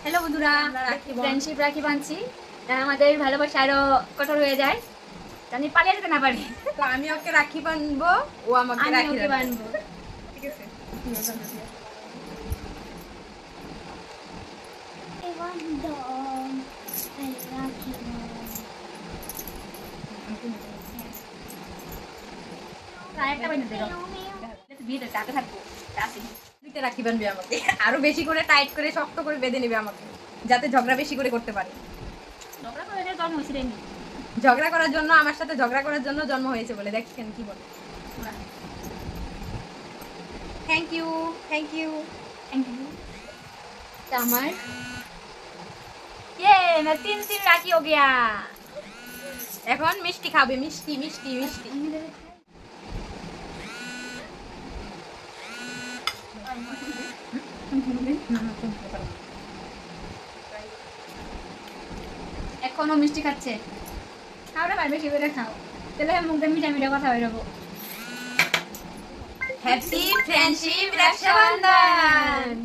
Hello বন্ধুরা, friendship রাখি বাঁধছি, আমাদের ভালোবাসা আরো কঠোর হয়ে যায়। আমি পালিয়ে যেতে না পারি, তো আমি ওকে রাখি বানবো, ও আমাকে আমি রাখি ওকে বানবো। বাঁধবো। ঠিক আছে। আরেকটা বানিয়ে দিল, বিয়েতে টাকা থাকবো আসি। দুইটা রাখি বানবে আমাকে, আরো বেশি করে টাইট করে শক্ত করে বেঁধে নেবে আমাকে, যাতে ঝগড়া বেশি করে করতে পারে। ঝগড়া করে জন্ম হয়েছিল এমনি। ঝগড়া করার জন্য, আমার সাথে ঝগড়া করার জন্য জন্ম হয়েছে বলে দেখছেন কি বলে। Thank you, thank you. আমার ये मैं 3 राखी हो गया। এখন মিষ্টি খাবে, মিষ্টি মিষ্টি মিষ্টি। এখনো মিষ্টি খাচ্ছে, খাও না ভাই, বেশি করে খাও, তাহলে মুখে মিঠা মিঠা কথা বেরোবো। Happy friendship Rakshabandhan.